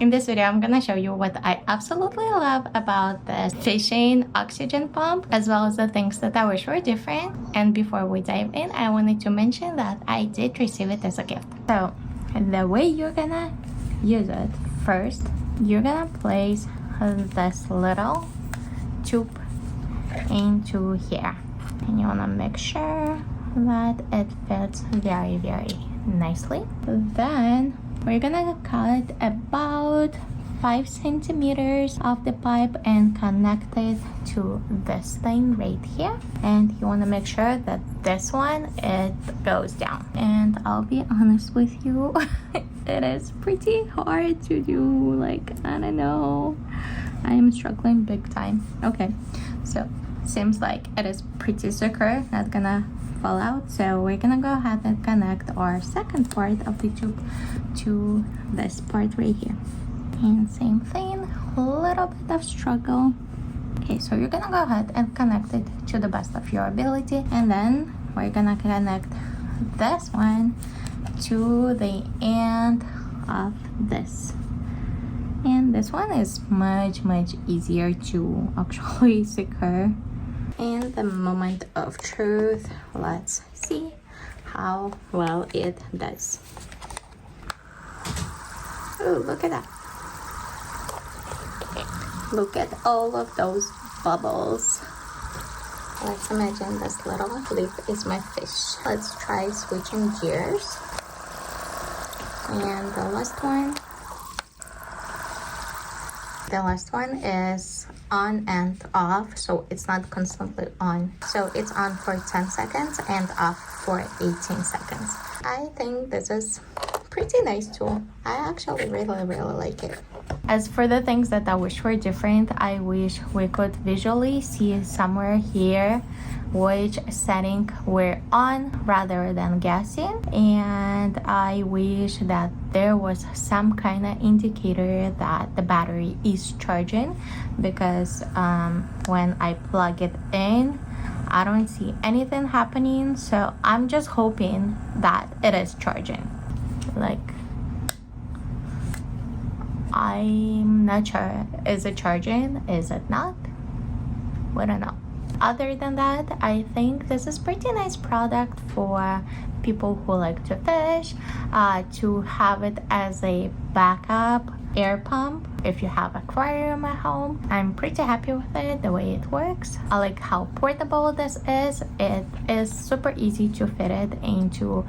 In this video, I'm gonna show you what I absolutely love about this fishing oxygen pump, as well as the things that I wish were different. And before we dive in, I wanted to mention that I did receive it as a gift. So the way you're gonna use it, first, you're gonna place this little tube into here. And you wanna make sure that it fits very, very nicely. Then we're gonna cut about 5 centimeters of the pipe and connect it to this thing right here. And you wanna make sure that this one, it goes down. And I'll be honest with you, it is pretty hard to do. Like, I don't know, I'm struggling big time. Okay, so seems like it is pretty secure, not gonna fall out. So we're gonna go ahead and connect our second part of the tube to this part right here. And same thing, a little bit of struggle. Okay, so you're gonna go ahead and connect it to the best of your ability, and then we're gonna connect this one to the end of this. And this one is much easier to actually secure. And the moment of truth, let's see how well it does. Oh, look at that. Look at all of those bubbles. Let's imagine this little leaf is my fish. Let's try switching gears. And the last one is on and off, so it's not constantly on. So it's on for 10 seconds and off for 18 seconds. I think this is pretty nice tool. I actually really like it. As for the things that I wish were different, I wish we could visually see somewhere here which setting we're on rather than guessing. And I wish that there was some kind of indicator that the battery is charging, because when I plug it in, I don't see anything happening. So I'm just hoping that it is charging. Like, I'm not sure. Is it charging? Is it not? We don't know. Other than that, I think this is pretty nice product for people who like to fish, to have it as a backup air pump if you have aquarium at home. I'm pretty happy with it, the way it works. I like how portable this is. It is super easy to fit it into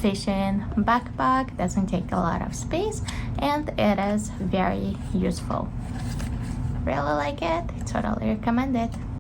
fishing backpack, doesn't take a lot of space, and it is very useful. Really like it, totally recommend it.